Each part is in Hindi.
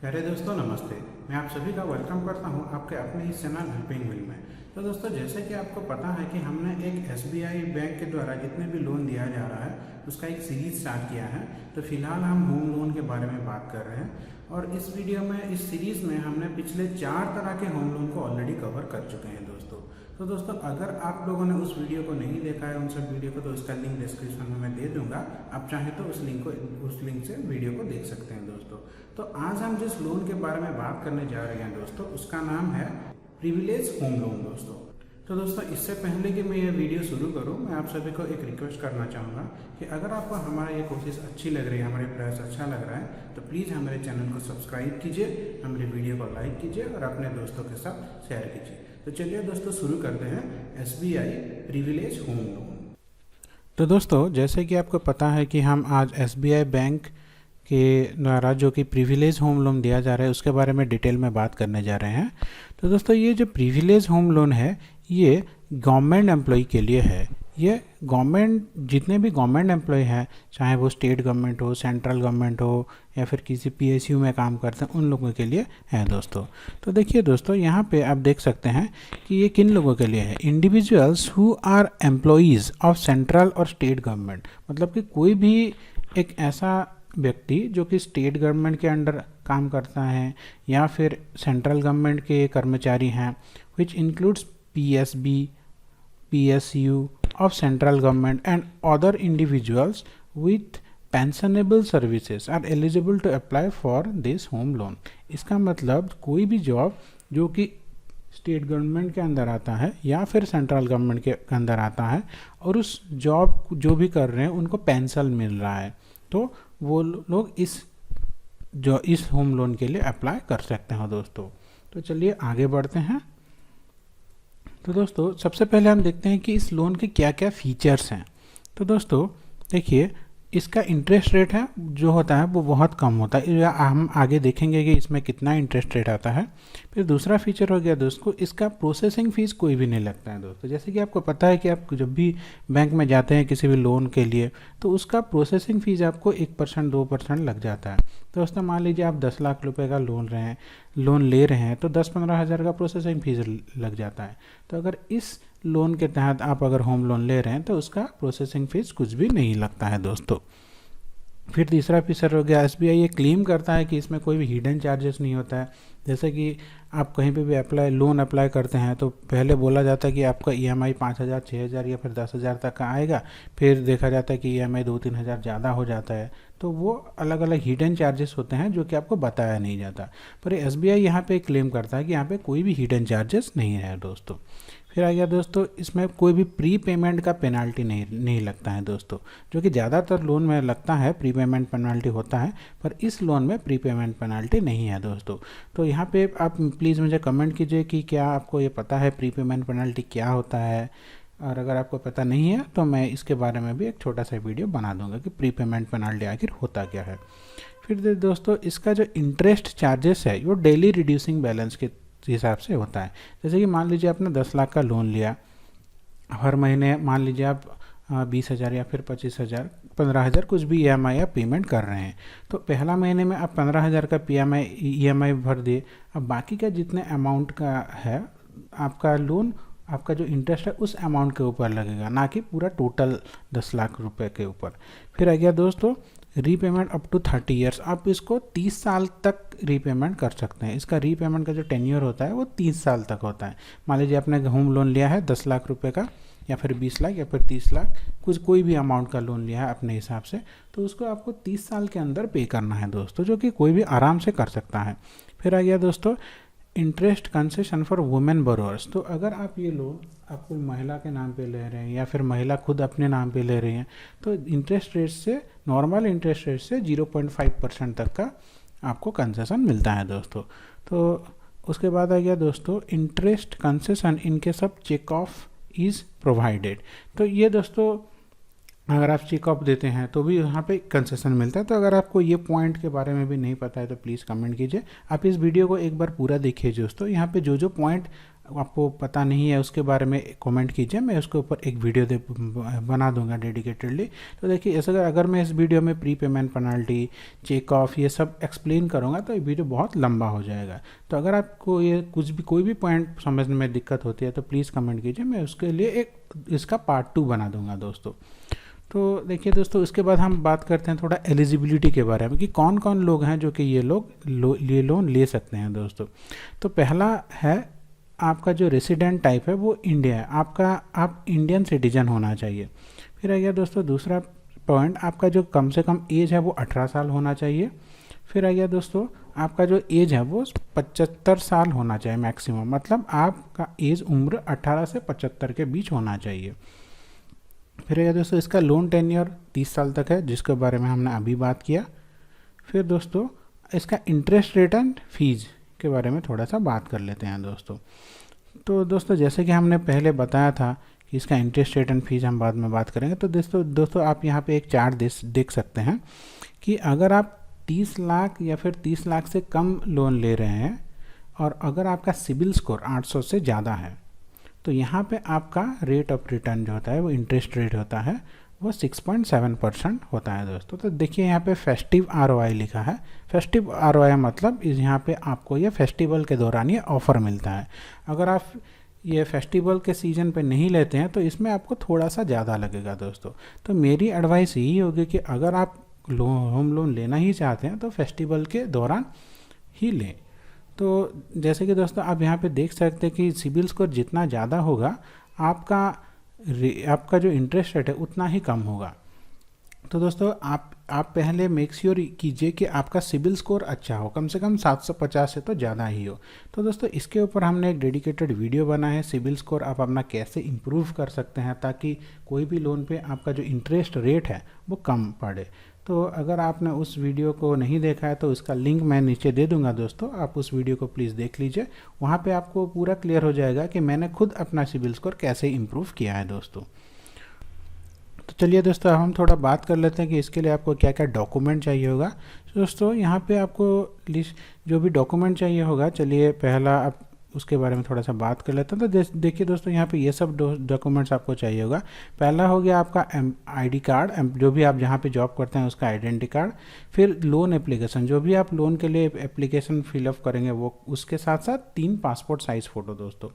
प्यारे दोस्तों नमस्ते। मैं आप सभी का वेलकम करता हूं आपके अपने इस चैनल हेल्पिंग विल में। तो दोस्तों जैसे कि आपको पता है कि हमने एक एसबीआई बैंक के द्वारा जितने भी लोन दिया जा रहा है उसका एक सीरीज स्टार्ट किया है। तो फिलहाल हम होम लोन के बारे में बात कर रहे हैं और इस वीडियो में इस सीरीज में हमने पिछले 4 तरह के होम लोन को ऑलरेडी कवर कर चुके हैं दोस्तों। तो दोस्तों अगर आप लोगों ने उस वीडियो को नहीं देखा है उन सब वीडियो को, तो इसका लिंक डिस्क्रिप्शन में मैं दे दूंगा। आप चाहें तो उस लिंक से वीडियो को देख सकते हैं दोस्तों। तो आज हम जिस लोन के बारे में बात करने जा रहे हैं दोस्तों उसका नाम है प्रिविलेज होम लोन दोस्तों। तो दोस्तों इससे पहले कि मैं ये वीडियो शुरू करूं, मैं आप सभी को एक रिक्वेस्ट करना चाहूँगा कि अगर आपको हमारा ये कोशिश अच्छी लग रही है, हमारे प्रयास अच्छा लग रहा है, तो प्लीज़ हमारे चैनल को सब्सक्राइब कीजिए, हमारे वीडियो को लाइक कीजिए और अपने दोस्तों के साथ शेयर कीजिए। तो चलिए दोस्तों शुरू करते हैं एसबीआई प्रिविलेज होम लोन। तो दोस्तों जैसे कि आपको पता है कि हम आज एसबीआई बैंक के द्वारा जो कि प्रिविलेज होम लोन दिया जा रहा है उसके बारे में डिटेल में बात करने जा रहे हैं। तो दोस्तों ये जो प्रिविलेज होम लोन है ये गवर्नमेंट एम्प्लॉय के लिए है। ये गवर्नमेंट जितने भी गवर्नमेंट एम्प्लॉय हैं, चाहे वो स्टेट गवर्नमेंट हो, सेंट्रल गवर्नमेंट हो या फिर किसी पीएसयू में काम करते हैं, उन लोगों के लिए है दोस्तों। तो देखिए दोस्तों यहाँ पे आप देख सकते हैं कि ये किन लोगों के लिए है। Individuals who are employees of central और स्टेट गवर्नमेंट, मतलब कि कोई भी एक ऐसा व्यक्ति जो कि स्टेट गवर्नमेंट के अंडर काम करता है या फिर सेंट्रल गवर्नमेंट के कर्मचारी हैं, which includes PSB, PSU of central government and other individuals with pensionable services are eligible to apply for this home loan। इसका मतलब कोई भी जॉब जो कि स्टेट गवर्नमेंट के अंदर आता है या फिर सेंट्रल गवर्नमेंट के अंदर आता है और उस जॉब जो भी कर रहे हैं उनको पेंशन मिल रहा है, तो वो लोग इस होम लोन के लिए अप्लाई कर सकते हैं दोस्तों। तो चलिए आगे बढ़ते हैं। तो दोस्तों सबसे पहले हम देखते हैं कि इस लोन के क्या क्या फीचर्स हैं। तो दोस्तों देखिए इसका इंटरेस्ट रेट है जो होता है वो बहुत कम होता है, हम आगे देखेंगे कि इसमें कितना इंटरेस्ट रेट आता है। फिर दूसरा फीचर हो गया दोस्तों, इसका प्रोसेसिंग फ़ीस कोई भी नहीं लगता है दोस्तों। जैसे कि आपको पता है कि आप जब भी बैंक में जाते हैं किसी भी लोन के लिए तो उसका प्रोसेसिंग फ़ीस आपको 1% 2% लग जाता है। तो दोस्तों मान लीजिए आप 10 लाख रुपये का लोन ले रहे हैं तो 10-15 हज़ार का प्रोसेसिंग फ़ीस लग जाता है। तो अगर इस लोन के तहत आप अगर होम लोन ले रहे हैं तो उसका प्रोसेसिंग फ़ीस कुछ भी नहीं लगता है दोस्तों। फिर तीसरा फीचर हो गया, एसबीआई ये क्लेम करता है कि इसमें कोई भी हिडन चार्जेस नहीं होता है। जैसे कि आप कहीं पे भी लोन अप्लाई करते हैं तो पहले बोला जाता है कि आपका ईएमआई 5,000 6,000 या फिर 10,000 तक का आएगा, फिर देखा जाता है कि ईएमआई 2-3 हज़ार ज़्यादा हो जाता है। तो वो अलग अलग हिडन चार्जेस होते हैं जो कि आपको बताया नहीं जाता, पर एसबीआई यहाँ पे क्लेम करता है कि यहाँ पे कोई भी हिडन चार्जेस नहीं है दोस्तों। फिर आ गया दोस्तों, इसमें कोई भी प्री पेमेंट का पेनाल्टी नहीं लगता है दोस्तों, जो कि ज़्यादातर लोन में लगता है, प्री पेमेंट पेनाल्टी होता है, पर इस लोन में प्री पेमेंट पेनाल्टी नहीं है दोस्तों। तो यहाँ पे आप प्लीज़ मुझे कमेंट कीजिए कि क्या आपको ये पता है प्री पेमेंट पेनाल्टी क्या होता है, और अगर आपको पता नहीं है तो मैं इसके बारे में भी एक छोटा सा वीडियो बना दूंगा कि प्री पेमेंट पेनाल्टी आखिर होता क्या है। फिर दोस्तों इसका जो इंटरेस्ट चार्जेस है वो डेली रिड्यूसिंग बैलेंस के हिसाब से होता है। जैसे कि मान लीजिए आपने 10 लाख का लोन लिया, हर महीने मान लीजिए आप 20,000 या फिर 25,000 15,000 कुछ भी ईएमआई आप पेमेंट कर रहे हैं, तो पहला महीने में आप 15,000 का ईएमआई भर दिए। अब बाकी का जितने अमाउंट का है आपका लोन, आपका जो इंटरेस्ट है उस अमाउंट के ऊपर लगेगा, ना कि पूरा टोटल 10 लाख रुपए के ऊपर। फिर आ गया दोस्तों रीपेमेंट अप टू 30 ईयर्स, आप इसको 30 साल तक रीपेमेंट कर सकते हैं। इसका रीपेमेंट का जो टेन्योर होता है वो 30 साल तक होता है। मान लीजिए आपने होम लोन लिया है 10 लाख रुपए का, या फिर 20 लाख या फिर 30 लाख, कोई भी अमाउंट का लोन लिया है अपने हिसाब से, तो उसको आपको 30 साल के अंदर पे करना है दोस्तों, जो कि कोई भी आराम से कर सकता है। फिर आ गया दोस्तों interest concession for women borrowers. तो अगर आप ये लोन आप कोई महिला के नाम पे ले रहे हैं या फिर महिला खुद अपने नाम पे ले रही हैं, तो इंटरेस्ट रेट से, नॉर्मल इंटरेस्ट रेट से 0.5% तक का आपको कंसेशन मिलता है दोस्तों। तो उसके बाद आ गया दोस्तों interest concession in case of check off is provided. तो ये दोस्तों अगर आप चेक ऑफ देते हैं तो भी यहाँ पे कंसेशन मिलता है। तो अगर आपको ये पॉइंट के बारे में भी नहीं पता है तो प्लीज़ कमेंट कीजिए। आप इस वीडियो को एक बार पूरा देखिए दोस्तों, यहाँ पे जो जो पॉइंट आपको पता नहीं है उसके बारे में कमेंट कीजिए, मैं उसके ऊपर एक वीडियो बना दूंगा डेडिकेटेडली। तो देखिए ऐसे अगर मैं इस वीडियो में prepayment penalty, check off ये सब एक्सप्लेन करूंगा तो ये वीडियो बहुत लंबा हो जाएगा। तो अगर आपको ये कोई भी पॉइंट समझने में दिक्कत होती है तो प्लीज़ कमेंट कीजिए, मैं उसके लिए एक इसका पार्ट 2 बना दूंगा दोस्तों। तो देखिए दोस्तों, इसके बाद हम बात करते हैं थोड़ा एलिजिबिलिटी के बारे में कि कौन कौन लोग हैं जो कि ये लोन ले सकते हैं दोस्तों। तो पहला है आपका जो रेसिडेंट टाइप है वो इंडिया है, आप इंडियन सिटीजन होना चाहिए। फिर आ गया दोस्तों दूसरा पॉइंट, आपका जो कम से कम एज है वो 18 साल होना चाहिए। फिर आ गया दोस्तों आपका जो एज है वो 75 साल होना चाहिए मैक्सिमम, मतलब आपका एज उम्र 18 से 75 के बीच होना चाहिए। फिर आ गया दोस्तों इसका लोन टेन्योर 30 साल तक है, जिसके बारे में हमने अभी बात किया। फिर दोस्तों इसका इंटरेस्ट रेट एंड फीस के बारे में थोड़ा सा बात कर लेते हैं दोस्तों। तो दोस्तों जैसे कि हमने पहले बताया था कि इसका इंटरेस्ट रेट एंड फीस हम बाद में बात करेंगे। तो दोस्तों आप यहाँ पे एक चार्ट देख सकते हैं कि अगर आप 30 लाख या फिर 30 लाख से कम लोन ले रहे हैं और अगर आपका सिबिल स्कोर 800 से ज़्यादा है तो यहाँ पे आपका रेट ऑफ रिटर्न जो होता है वो इंटरेस्ट रेट होता है वो 6.7% होता है दोस्तों। तो देखिए यहाँ पे फेस्टिव ROI लिखा है। फेस्टिव ROI मतलब इस यहाँ पे आपको ये फेस्टिवल के दौरान ये ऑफ़र मिलता है। अगर आप ये फेस्टिवल के सीज़न पे नहीं लेते हैं तो इसमें आपको थोड़ा सा ज़्यादा लगेगा दोस्तों। तो मेरी एडवाइस यही होगी कि अगर आप होम लोन लेना ही चाहते हैं तो फेस्टिवल के दौरान ही लें। तो जैसे कि दोस्तों आप यहाँ पे देख सकते हैं कि सिबिल स्कोर जितना ज़्यादा होगा आपका जो इंटरेस्ट रेट है उतना ही कम होगा। तो दोस्तों आप पहले मेक श्योर कीजिए कि आपका सिबिल स्कोर अच्छा हो, कम से कम 750 से तो ज़्यादा ही हो। तो दोस्तों इसके ऊपर हमने एक डेडिकेटेड वीडियो बना है, सिबिल स्कोर आप अपना कैसे इम्प्रूव कर सकते हैं ताकि कोई भी लोन पे आपका जो इंटरेस्ट रेट है वो कम पड़े। तो अगर आपने उस वीडियो को नहीं देखा है तो इसका लिंक मैं नीचे दे दूंगा दोस्तों, आप उस वीडियो को प्लीज़ देख लीजिए। वहाँ पे आपको पूरा क्लियर हो जाएगा कि मैंने खुद अपना सिबिल स्कोर कैसे इम्प्रूव किया है दोस्तों। तो चलिए दोस्तों हम थोड़ा बात कर लेते हैं कि इसके लिए आपको क्या क्या डॉक्यूमेंट चाहिए होगा। दोस्तों यहाँ पे आपको लिस्ट जो भी डॉक्यूमेंट चाहिए होगा, चलिए पहला आप उसके बारे में थोड़ा सा बात कर लेते हैं। तो देखिए दोस्तों यहाँ पे ये सब डॉक्यूमेंट्स आपको चाहिए होगा। पहला हो गया आपका ID कार्ड, जो भी आप जहाँ पे जॉब करते हैं उसका आइडेंटिटी कार्ड। फिर लोन एप्लीकेशन, जो भी आप लोन के लिए एप्लीकेशन फिलअप करेंगे वो उसके साथ साथ 3 पासपोर्ट साइज़ फ़ोटो दोस्तों।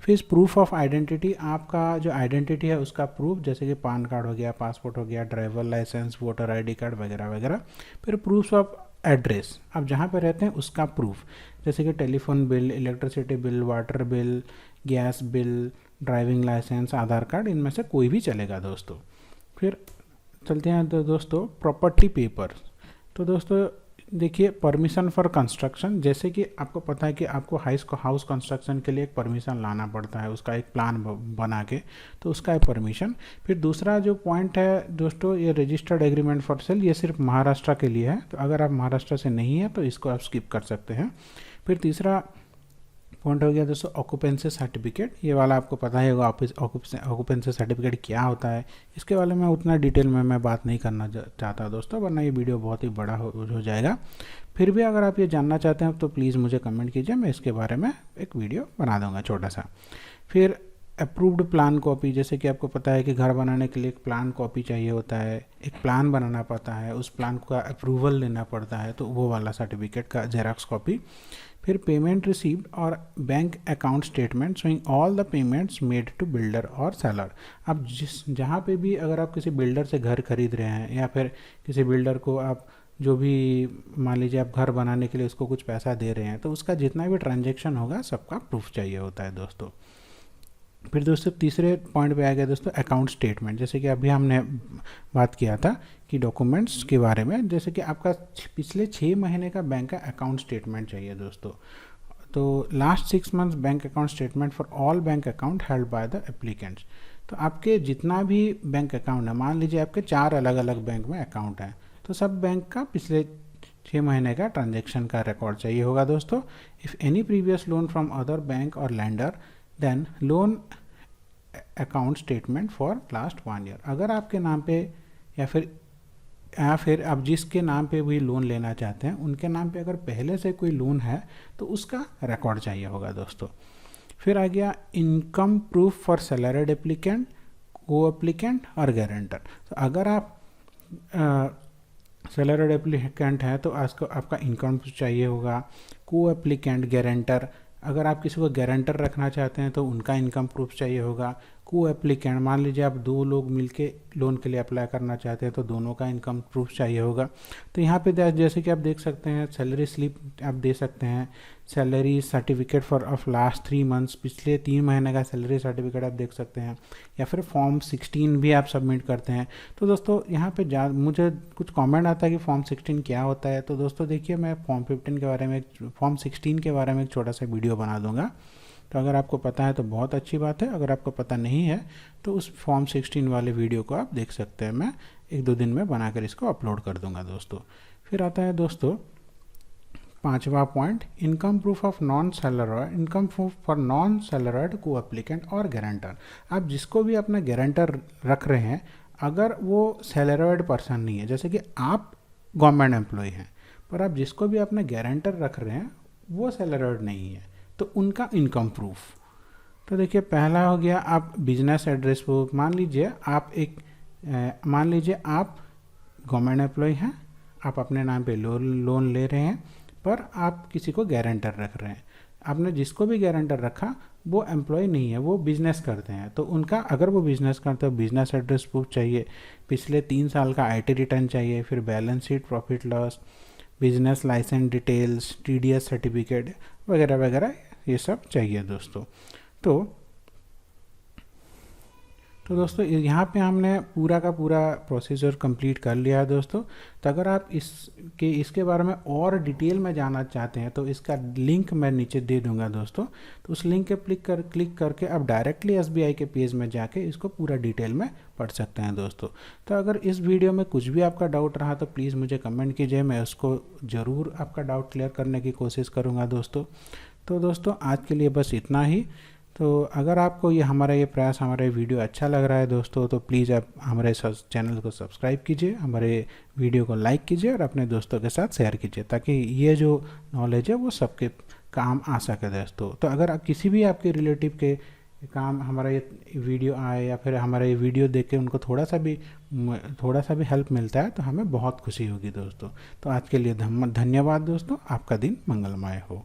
फिर प्रूफ ऑफ आइडेंटिटी, आपका जो आइडेंटिटी है उसका प्रूफ, जैसे कि पैन कार्ड हो गया, पासपोर्ट हो गया, driver licence, voter ID card वगैरह वगैरह। फिर प्रूफ ऑफ एड्रेस, आप जहाँ पर रहते हैं उसका प्रूफ, जैसे कि telephone bill, electricity bill, water bill, gas bill, driving licence, Aadhaar card, इनमें से कोई भी चलेगा दोस्तों। फिर चलते हैं तो दोस्तों प्रॉपर्टी पेपर। तो दोस्तों देखिए परमिशन फॉर कंस्ट्रक्शन, जैसे कि आपको पता है कि आपको हाउस कंस्ट्रक्शन के लिए एक परमिशन लाना पड़ता है, उसका एक प्लान बना के, तो उसका है परमिशन। फिर दूसरा जो पॉइंट है दोस्तों ये रजिस्टर्ड एग्रीमेंट फॉर सेल, ये सिर्फ महाराष्ट्र के लिए है, तो अगर आप महाराष्ट्र से नहीं है तो इसको आप स्किप कर सकते हैं। फिर तीसरा पॉइंट हो गया दोस्तों ऑक्यूपेंसी सर्टिफिकेट, ये वाला आपको पता ही होगा ऑक्यूपेंसी सर्टिफिकेट क्या होता है। इसके बारे में उतना डिटेल में मैं बात नहीं करना चाहता दोस्तों, वरना ये वीडियो बहुत ही बड़ा हो जाएगा। फिर भी अगर आप ये जानना चाहते हैं तो प्लीज़ मुझे कमेंट कीजिए, मैं इसके बारे में एक वीडियो बना दूंगा छोटा सा। फिर अप्रूव्ड प्लान कॉपी, जैसे कि आपको पता है कि घर बनाने के लिए एक प्लान कॉपी चाहिए होता है, एक प्लान बनाना पड़ता है, उस प्लान का अप्रूवल लेना पड़ता है, तो वो वाला सर्टिफिकेट का जेरॉक्स कॉपी। फिर पेमेंट रिसीव्ड और bank account statement showing all the payments made to builder और सेलर। अब जहाँ पे भी अगर आप किसी बिल्डर से घर खरीद रहे हैं या फिर किसी बिल्डर को आप जो भी मान लीजिए आप घर बनाने के लिए उसको कुछ पैसा दे रहे हैं तो उसका जितना भी ट्रांजैक्शन होगा सबका प्रूफ चाहिए होता है दोस्तों। फिर दोस्तों तीसरे पॉइंट पे आ गया दोस्तों अकाउंट स्टेटमेंट, जैसे कि अभी हमने बात किया था कि डॉक्यूमेंट्स के बारे में, जैसे कि आपका पिछले 6 महीने का बैंक का अकाउंट स्टेटमेंट चाहिए दोस्तों। तो last 6 months bank account statement for all bank account held by the applicants. तो आपके जितना भी बैंक अकाउंट है, मान लीजिए आपके 4 अलग अलग बैंक में अकाउंट हैं, तो सब बैंक का पिछले 6 महीने का ट्रांजेक्शन का रिकॉर्ड चाहिए होगा दोस्तों। If any previous loan from other bank और lender then loan account statement for last 1 year. अगर आपके नाम पे या फिर आप जिसके नाम पे भी लोन लेना चाहते हैं उनके नाम पे अगर पहले से कोई लोन है तो उसका रिकॉर्ड चाहिए होगा दोस्तों। फिर आ गया income proof for salaried applicant, को एप्लीकेंट और गारंटर। तो अगर आप सैलरीड एप्लीकेंट है तो आपका इनकम प्रूफ चाहिए होगा। को एप्लीकेंट, गारंटर, अगर आप किसी को गारंटर रखना चाहते हैं तो उनका इनकम प्रूफ चाहिए होगा। को एप्लीकेंट, मान लीजिए आप दो लोग मिलके लोन के लिए अप्लाई करना चाहते हैं तो दोनों का इनकम प्रूफ चाहिए होगा। तो यहाँ पे जैसे कि आप देख सकते हैं सैलरी स्लिप आप दे सकते हैं, salary certificate for of last 3 months, पिछले 3 महीने का सैलरी सर्टिफिकेट आप देख सकते हैं, या फिर फॉर्म 16 भी आप सबमिट करते हैं। तो दोस्तों यहाँ पे मुझे कुछ कमेंट आता है कि फॉर्म 16 क्या होता है। तो दोस्तों देखिए, मैं फॉर्म 16 के बारे में एक छोटा सा वीडियो बना दूंगा। तो अगर आपको पता है तो बहुत अच्छी बात है, अगर आपको पता नहीं है तो उस फॉर्म 16 वाले वीडियो को आप देख सकते हैं। मैं 1-2 दिन में बनाकर इसको अपलोड कर दूंगा दोस्तों। फिर आता है दोस्तों 5वां point, income proof of non salaried, income proof for non salaried co applicant और गारंटर। आप जिसको भी अपना गारंटर रख रहे हैं, अगर वो सैलरीड पर्सन नहीं है, जैसे कि आप गवर्नमेंट एम्प्लॉय हैं पर आप जिसको भी अपना गारंटर रख रहे हैं वो सैलरीड नहीं है, तो उनका इनकम प्रूफ। तो देखिए, पहला हो गया आप बिजनेस एड्रेस प्रूफ। मान लीजिए आप गवर्नमेंट एम्प्लॉय हैं, आप अपने नाम पे लोन ले रहे हैं पर आप किसी को गारंटर रख रहे हैं। आपने जिसको भी गारंटर रखा वो एम्प्लॉय नहीं है, वो बिजनेस करते हैं, तो उनका, अगर वो बिजनेस करते हैं, बिजनेस एड्रेस प्रूफ चाहिए, पिछले 3 साल का IT रिटर्न चाहिए, फिर balance sheet, profit loss, business licence details, TDS certificate वगैरह वगैरह, ये सब चाहिए दोस्तों। तो दोस्तों यहाँ पे हमने पूरा का पूरा प्रोसीजर कंप्लीट कर लिया है दोस्तों। तो अगर आप इसके बारे में और डिटेल में जानना चाहते हैं तो इसका लिंक मैं नीचे दे दूंगा दोस्तों। तो उस लिंक पे क्लिक करके आप डायरेक्टली SBI के पेज में जाके इसको पूरा डिटेल में पढ़ सकते हैं दोस्तों। तो अगर इस वीडियो में कुछ भी आपका डाउट रहा तो प्लीज़ मुझे कमेंट कीजिए, मैं उसको ज़रूर आपका डाउट क्लियर करने की कोशिश करूँगा दोस्तों। तो दोस्तों आज के लिए बस इतना ही। तो अगर आपको हमारा ये वीडियो अच्छा लग रहा है दोस्तों, तो प्लीज़ आप हमारे चैनल को सब्सक्राइब कीजिए, हमारे वीडियो को लाइक कीजिए और अपने दोस्तों के साथ शेयर कीजिए, ताकि ये जो नॉलेज है वो सबके काम आ सके दोस्तों। तो अगर आप किसी भी आपके रिलेटिव के काम हमारा ये वीडियो आए या फिर हमारा ये वीडियो देख के उनको थोड़ा सा भी हेल्प मिलता है तो हमें बहुत खुशी होगी दोस्तों। तो आज के लिए धन्यवाद दोस्तों, आपका दिन मंगलमय हो।